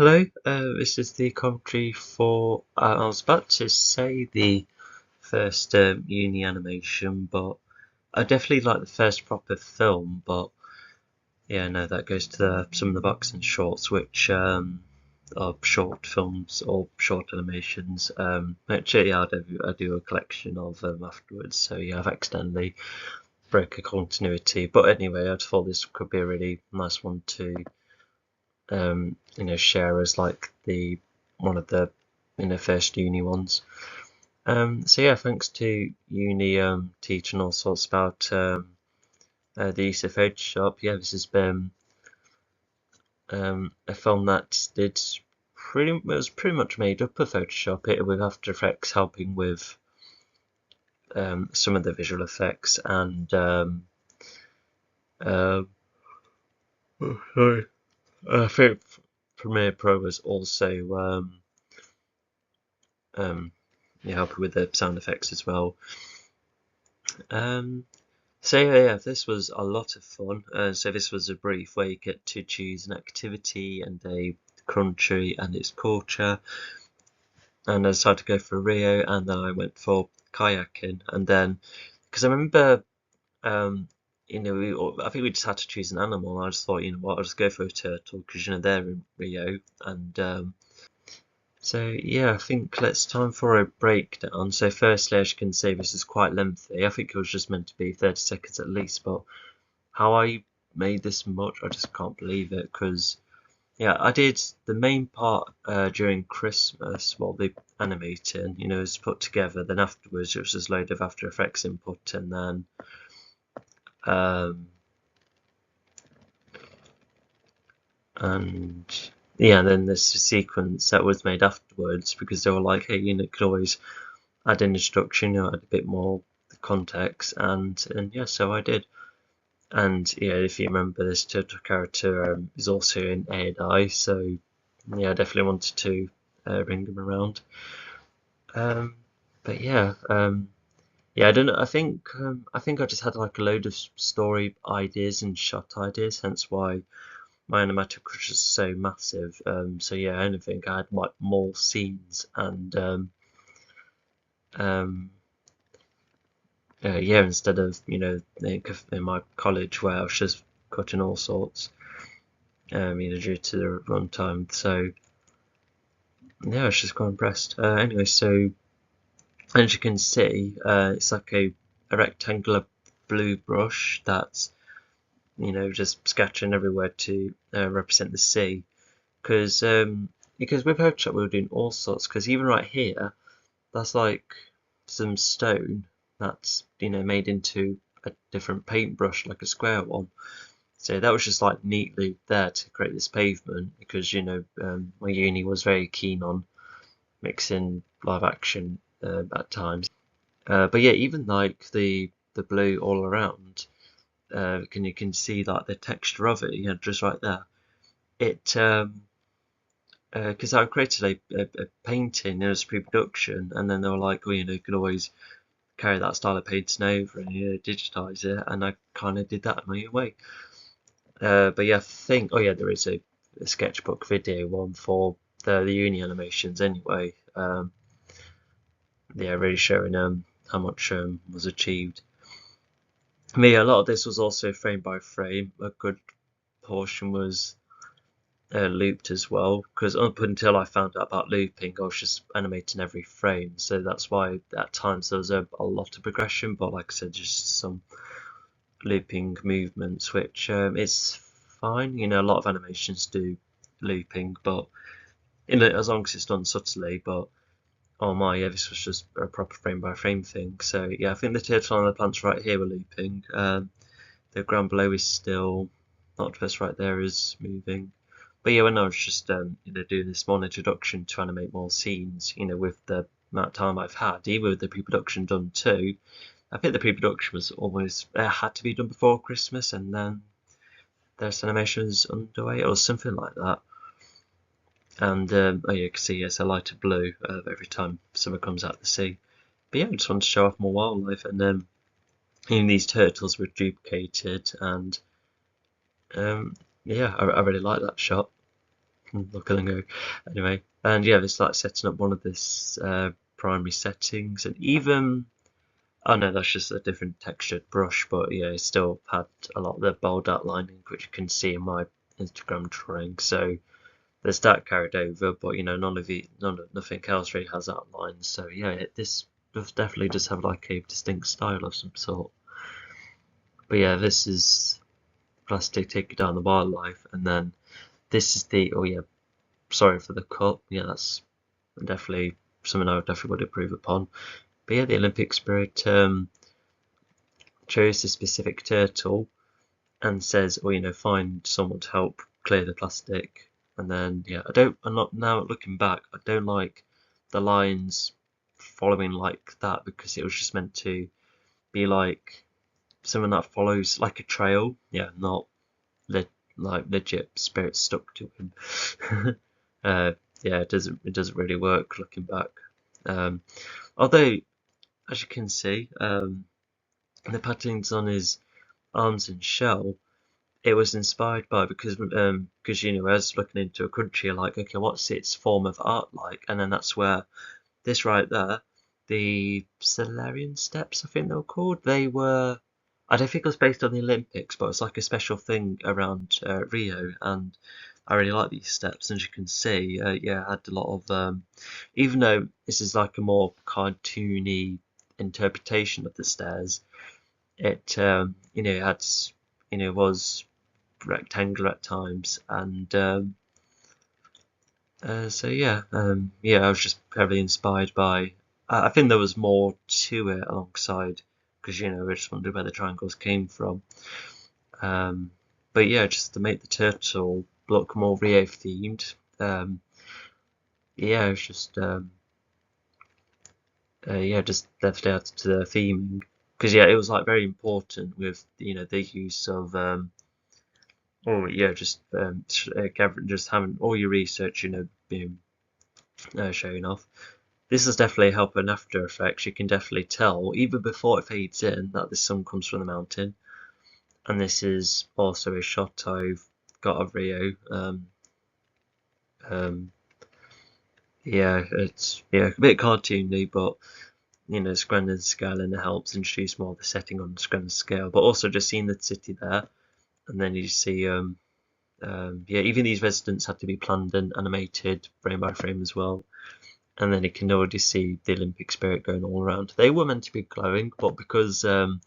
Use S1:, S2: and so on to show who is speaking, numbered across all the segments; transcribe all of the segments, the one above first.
S1: Hello, this is the commentary for, I was about to say the first uni animation, but I definitely like the first proper film, but yeah, no, that goes to some of the boxing shorts, which are short films or short animations, which yeah, I do a collection of afterwards, so yeah, I've accidentally broke a continuity, but anyway, I just thought this could be a really nice one to share as like the one of the first uni ones. So yeah, thanks to uni teaching all sorts about the use of Photoshop. Yeah, this has been a film that did it was pretty much made up of Photoshop. It with After Effects helping with some of the visual effects and uh, sorry, I think Premiere Pro was also um, yeah, helping with the sound effects as well. Um, so yeah, this was a lot of fun. So this was a brief where you get to choose an activity and a country and its culture. And I decided to go for Rio, and then I went for kayaking. And then, because I remember, um, I think we just had to choose an animal. And I just thought, you know what, I'll just go for a turtle because they're in Rio, and so yeah, I think let's time for a breakdown. So firstly, as you can see, this is quite lengthy. I think it was just meant to be 30 seconds at least, but how I made this much, I just can't believe it. Because yeah, I did the main part during Christmas while the animating, is put together. Then afterwards, it was just a load of After Effects input, and then um, and yeah, and then this sequence that was made afterwards because they were like, hey, you could always add an introduction, add a bit more context, and yeah, so I did. And yeah, if you remember, this turtle character is also in A and I, so yeah, I definitely wanted to bring him around. Um, but yeah, yeah, I don't know. I think I just had like a load of story ideas and shot ideas, hence why my animatic crush is so massive. So yeah, I only think I had like more scenes and um, yeah, instead of in my college where I was just cutting all sorts, due to the runtime. So yeah, I was just quite impressed. Anyway, so as you can see, it's like a rectangular blue brush that's just scattering everywhere to represent the sea. Because with Photoshop we were doing all sorts. Because even right here, that's like some stone that's made into a different paintbrush, like a square one. So that was just like neatly there to create this pavement because my uni was very keen on mixing live action at times. But yeah, even like the blue all around, you can see like the texture of it, just right there. It because I created a painting as pre-production, and then they were like, well, you can always carry that style of painting over and digitize it, and I kind of did that in my own way. But yeah, I think, oh yeah, there is a sketchbook video one for the uni animations anyway. Yeah, really showing how much was achieved. Me, a lot of this was also frame by frame. A good portion was looped as well, because up until I found out about looping, I was just animating every frame. So that's why at times there was a lot of progression, but like I said, just some looping movements, which is fine. A lot of animations do looping, but as long as it's done subtly. But oh my, yeah, this was just a proper frame by frame thing. So yeah, I think the turtle and the plants right here were looping. The ground below is still, octopus right there is moving. But yeah, when I was just doing this small introduction to animate more scenes, with the amount of time I've had, even with the pre-production done too, I think the pre-production was almost had to be done before Christmas, and then there's animations underway or something like that. And oh yeah, you can see yes, a lighter blue every time summer comes out of the sea. But yeah, I just wanted to show off more wildlife, and even these turtles were duplicated, and um, yeah, I really like that shot. Look at them go. Anyway, and yeah, it's like setting up one of this primary settings, and even oh no, that's just a different textured brush, but yeah, it still had a lot of the bold outlining, which you can see in my Instagram drawing. So there's that carried over, but you know, nothing else really has outlines. So yeah, this does definitely just have like a distinct style of some sort. But yeah, this is plastic taking down the wildlife, and then this is the oh yeah, sorry for the cut. Yeah, that's definitely something I definitely would improve upon. But yeah, the Olympic spirit chose a specific turtle and says, "Oh, you know, find someone to help clear the plastic." And then yeah, I'm not now looking back. I don't like the lines following like that because it was just meant to be like someone that follows like a trail. Yeah, not le like legit spirit stuck to him. Yeah, it doesn't really work looking back. Um, although, as you can see, the patterns on his arms and shell, it was inspired by because you know, as looking into a country, like okay, what's its form of art like, and then that's where this right there, the Solarian Steps, I think they were called. They were, I don't think it was based on the Olympics, but it's like a special thing around Rio, and I really like these steps. As you can see, yeah, I had a lot of, even though this is like a more cartoony interpretation of the stairs, it, you know, had, you know, was rectangular at times, and so yeah, yeah, I was just heavily inspired by. I think there was more to it alongside because you know I just wondered where the triangles came from. Um, but yeah, just to make the turtle look more Rio themed. Yeah, it's just yeah, just definitely added to the theming because yeah, it was like very important with you know the use of oh yeah, just just having all your research you know being showing off. This is definitely helping After Effects. You can definitely tell, even before it fades in, that the sun comes from the mountain. And this is also a shot I've got of Rio. Um, yeah, it's yeah a bit cartoony, but you know, it's grand in scale and it helps introduce more of the setting on the grand scale. But also just seeing the city there, and then you see yeah, even these residents had to be planned and animated frame by frame as well. And then you can already see the Olympic spirit going all around. They were meant to be glowing, but because because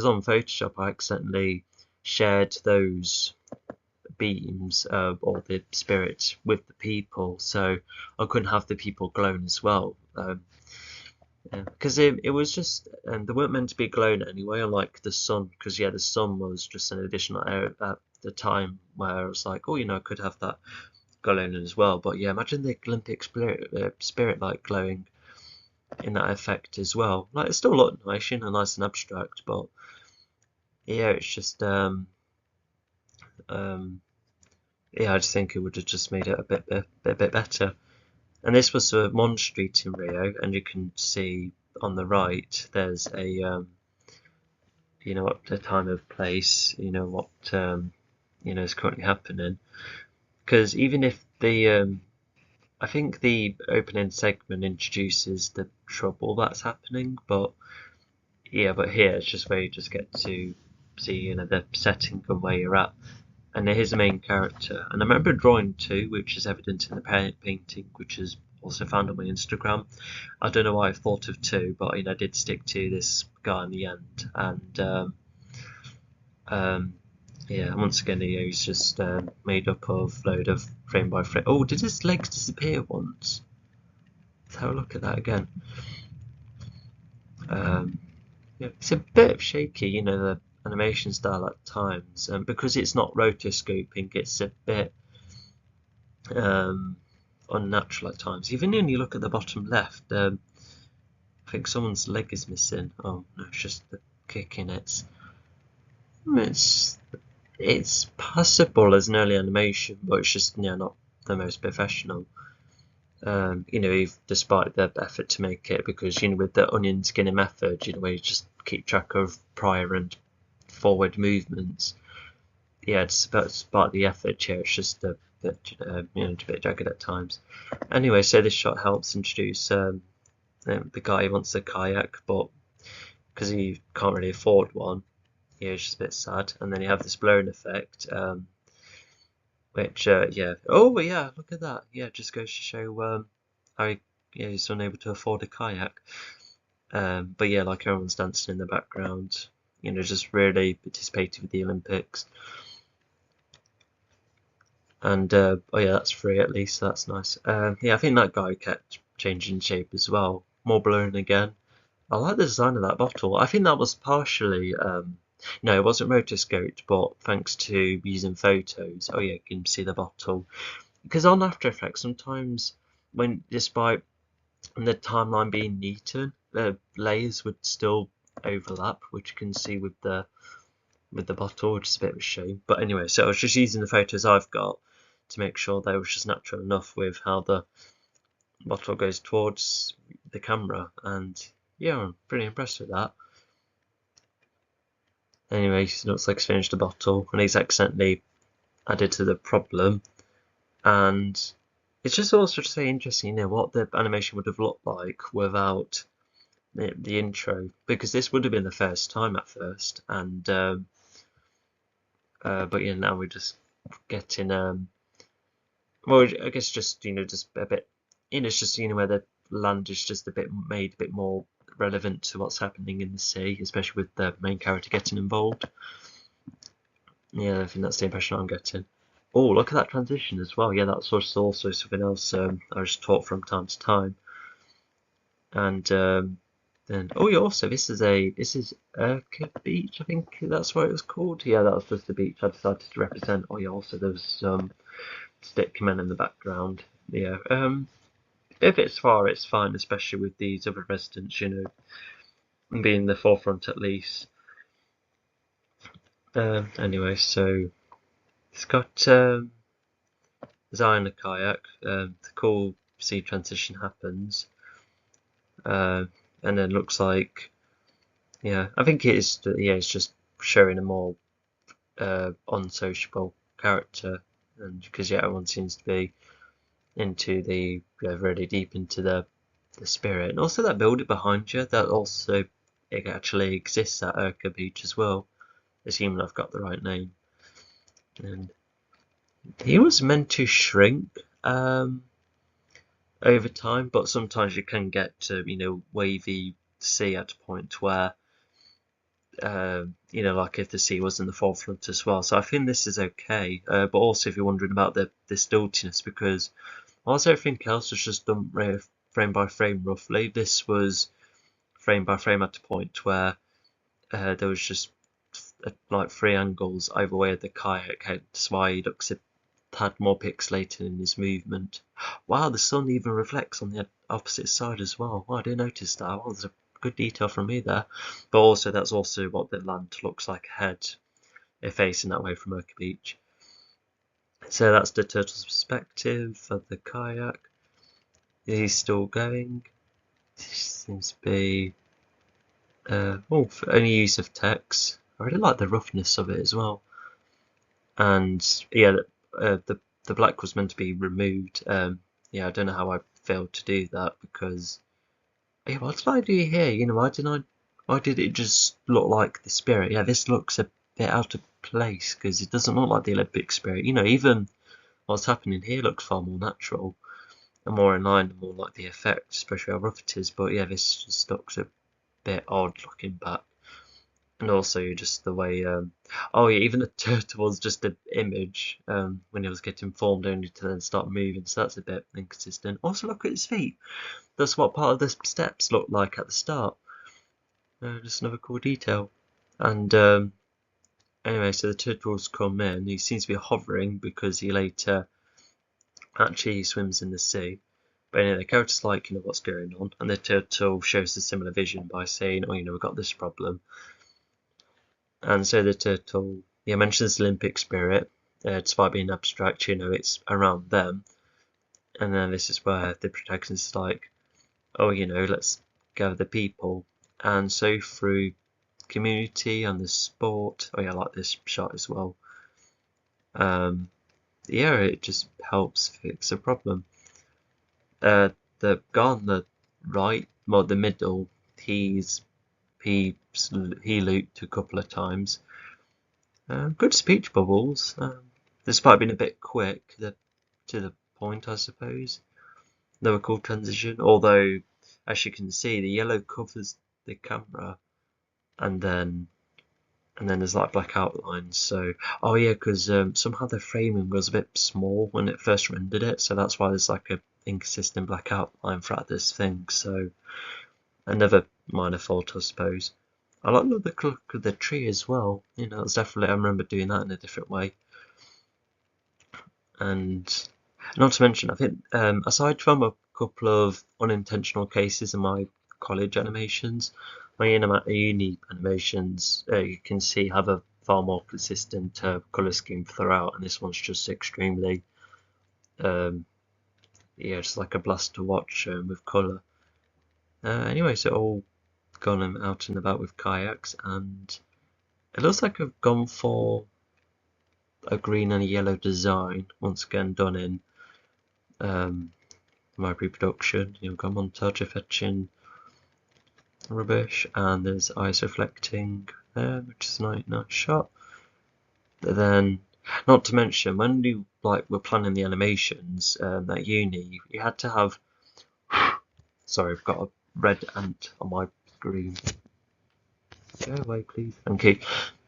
S1: on Photoshop I accidentally shared those beams or the spirit with the people, so I couldn't have the people glowing as well. Because it was just they weren't meant to be glowing anyway, unlike the sun. Because yeah, the sun was just an additional area at the time where I was like, oh, you know, I could have that glowing as well. But yeah, imagine the Olympic spirit like glowing in that effect as well. Like it still looked nice, you know, nice and abstract, but yeah, it's just um, yeah, I just think it would have just made it a bit better. And this was Mon Street in Rio, and you can see on the right there's a you know what the time of place, you know what you know is currently happening. Because even if the I think the opening segment introduces the trouble that's happening, but yeah, but here it's just where you just get to see, you know, the setting and where you're at. And here's the main character. And I remember drawing two, which is evident in the painting, which is also found on my Instagram. I don't know why I thought of two, but you know, I did stick to this guy in the end. And um, yeah, once again, he's just made up of load of frame by frame. Oh, did his legs disappear once? Let's have a look at that again. Um, yeah, it's a bit shaky, you know, the animation style at times, and because it's not rotoscoping, it's a bit unnatural at times. Even when you look at the bottom left, I think someone's leg is missing. Oh no, it's just the kick in it. It's it's passable as an early animation, but it's just you know, not the most professional. You know, despite the effort to make it, because you know, with the onion skinning method, you know, where you just keep track of prior and forward movements. Yeah, despite the effort here, it's just you know, a bit jagged at times. Anyway, so this shot helps introduce the guy who wants a kayak, but because he can't really afford one, he's just a bit sad. And then you have this blurring effect, which yeah, oh yeah, look at that, yeah, just goes to show how he's unable to afford a kayak. But yeah, like everyone's dancing in the background, you know, just really participating with the Olympics. And oh yeah, that's free at least, so that's nice. Yeah, I think that guy kept changing shape as well, more blurring again. I like the design of that bottle. I think that was partially, no, it wasn't rotoscoped, but thanks to using photos. Oh yeah, you can see the bottle. Because on After Effects, sometimes despite the timeline being neatened, the layers would still overlap, which you can see with the bottle, which is a bit of a shame. But anyway, so I was just using the photos I've got to make sure they were just natural enough with how the bottle goes towards the camera, and yeah, I'm pretty impressed with that. Anyway, he looks like he's finished the bottle, and he's accidentally added to the problem, and it's just also just very interesting, you know, what the animation would have looked like without the intro, because this would have been the first time at first, and but yeah, now we're just getting well, I guess just, you know, just a bit, you know, it's just, you know, where the land is just made a bit more relevant to what's happening in the sea, especially with the main character getting involved. Yeah, I think that's the impression I'm getting. Oh, look at that transition as well. Yeah, that's also something else I just taught from time to time. And then, oh yeah, also this is Urca Beach, I think that's what it was called. Yeah, that was just the beach I decided to represent. Oh yeah, also there was stick men in the background. Yeah, if it's far, it's fine, especially with these other residents, you know, being in the forefront at least. Anyway, so it's got Zai in a kayak. The cool sea transition happens, and then looks like, yeah, I think it is. Yeah, it's just showing a more unsociable character, and because yeah, everyone seems to be into really deep into the spirit, and also that building behind you, that also it actually exists at Urca Beach as well, assuming I've got the right name. And he was meant to shrink over time, but sometimes you can get to, you know, wavy sea at a point where you know, like if the sea was in the forefront as well. So I think this is okay, but also if you're wondering about the stiltiness, because whilst everything else was just done frame by frame roughly, this was frame by frame at a point where there was just like three angles either way of the kayak, hence why he looks a tad more pixelated in his movement. Wow, the sun even reflects on the opposite side as well. Wow, I didn't notice that. Well, there's a good detail from me there. But also, that's also what the land looks like ahead, if facing that way from Urca Beach. So that's the turtle's perspective of the kayak. He's still going. Seems to be only use of text. I really like the roughness of it as well. And yeah, the black was meant to be removed. Yeah, I don't know how I failed to do that, because yeah, what did I do here? You know, why did it just look like the spirit? Yeah, this looks a bit out of place because it doesn't look like the Olympic spirit. You know, even what's happening here looks far more natural and more in line and more like the effect, especially how rough it is. But yeah, this just looks a bit odd looking back. And also just the way, oh yeah, even the turtle was just an image when it was getting formed, only to then start moving, so that's a bit inconsistent. Also, look at his feet. That's what part of the steps looked like at the start. Just another cool detail. And anyway, so the turtles come in. He seems to be hovering because he later actually swims in the sea. But anyway, the character's like, you know, what's going on, and the turtle shows a similar vision by saying, oh, you know, we've got this problem. And so the turtle, yeah, mentions the Olympic spirit, despite being abstract, you know, it's around them. And then this is where the protagonist is like, oh, you know, let's gather the people. And so through community and the sport, oh yeah, I like this shot as well. yeah, it just helps fix a problem. The guy on the right, well, the middle, he's he he looped a couple of times. Good speech bubbles, despite being a bit quick. To the point, I suppose. No cool transition. Although, as you can see, the yellow covers the camera, and then there's like black outlines. So, oh yeah, because somehow the framing was a bit small when it first rendered it, so that's why there's like a inconsistent black outline throughout this thing. So, another minor fault, I suppose. I like the look of the tree as well. You know, it's definitely, I remember doing that in a different way. And not to mention, I think aside from a couple of unintentional cases in my college animations, my uni animations, you can see have a far more consistent colour scheme throughout, and this one's just extremely, um, yeah, it's like a blast to watch with colour. Anyway, so all gone out and about with kayaks, and it looks like I've gone for a green and a yellow design, once again done in um, my pre-production. You've got montage of fetching rubbish, and there's eyes reflecting there, which is a nice shot. But then, not to mention, when you were planning the animations at uni, you had to have. Sorry, I've got a red ant on my screen. Go away, please. Thank you.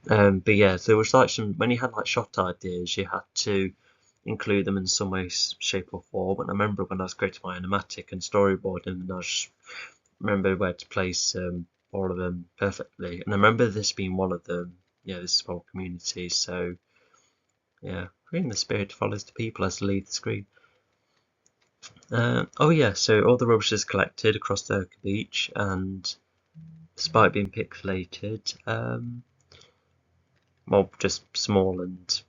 S1: But yeah, so there was like when you had like shot ideas, you had to include them in some way, shape, or form. And I remember when I was creating my animatic and storyboarding, and I just remember where to place all of them perfectly. And I remember this being one of them. Yeah, this small community. So yeah, I think the spirit follows the people as they leave the screen. Oh yeah, so all the rubbish is collected across the beach, and despite being pixelated, well, just small and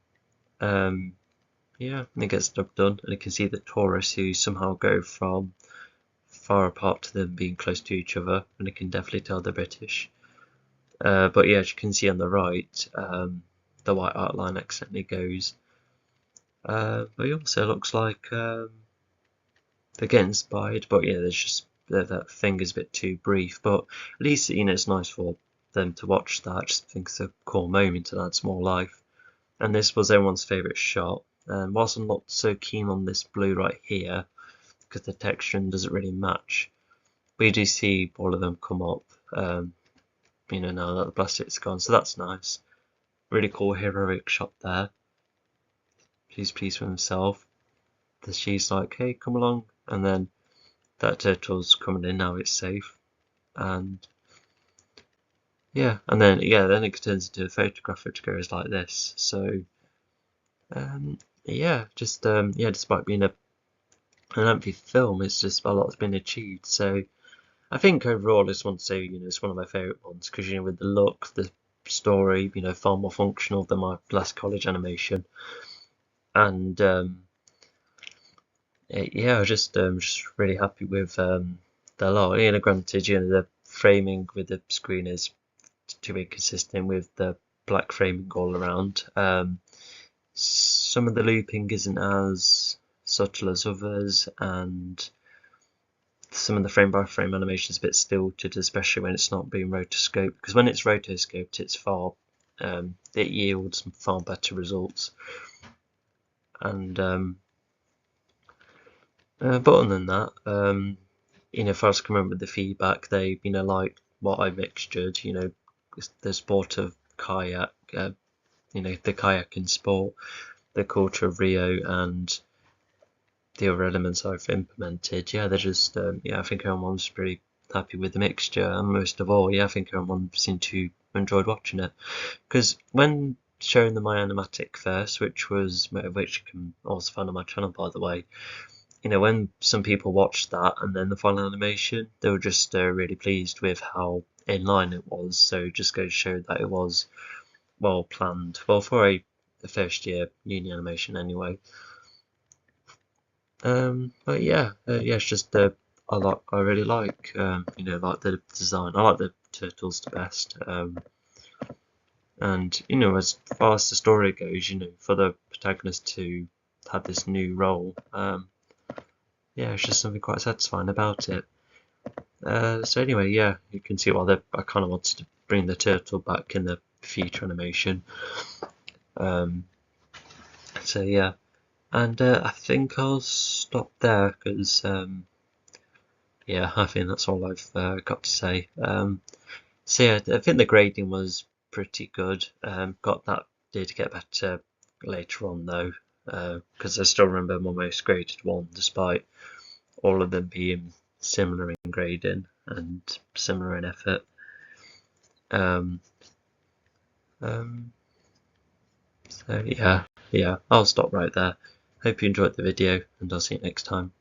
S1: yeah, and it gets stuff done, and you can see the tourists who somehow go from far apart to them being close to each other, and you can definitely tell they're British. But yeah, as you can see on the right, the white outline accidentally goes. But it also looks like they get inspired, but yeah, there's just that thing is a bit too brief. But at least it's nice for them to watch that. I just think it's a cool moment and adds more life. And this was everyone's favourite shot. Whilst I'm not so keen on this blue right here, because the texture doesn't really match, we do see all of them come up. Now that the plastic's gone, so that's nice. Really cool heroic shot there. He's pleased with himself. She's like, "Hey, come along," and then that turtle's coming in now. It's safe, and yeah, and then it turns into a photograph which goes like this. So despite being an empty film, it's just a lot's been achieved. So I think overall, I just want to say, it's one of my favourite ones because with the look, the story, far more functional than my last college animation, and I was just really happy with the lot. Granted, the framing with the screen is to be consistent with the black framing all around. Some of the looping isn't as subtle as others, and some of the frame by frame animation is a bit stilted, especially when it's not being rotoscoped. Because when it's rotoscoped, it's it yields far better results. And but other than that, if I was to remember the feedback, they like what I mixtured. The sport of kayak, the kayaking sport, the culture of Rio, and the other elements I've implemented. Yeah, they're just I think everyone's pretty happy with the mixture, and most of all, I think everyone seemed to enjoyed watching it. Because when showing them my animatic first, which you can also find on my channel, by the way, when some people watched that and then the final animation, they were just really pleased with how in line it was. So just goes to show that it was well planned. Well, for a first year uni animation anyway. But it's just I really like like the design. I like the turtles the best. And as far as the story goes, for the protagonist to had this new role. Yeah, it's just something quite satisfying about it. So anyway, yeah, you can see why I kind of wanted to bring the turtle back in the future animation. So yeah, and I think I'll stop there because yeah, I think that's all I've got to say. So yeah, I think the grading was pretty good. Did get better later on though, because I still remember my most graded one, despite all of them being similar in grading and similar in effort. Um, so yeah, I'll stop right there. Hope you enjoyed the video, and I'll see you next time.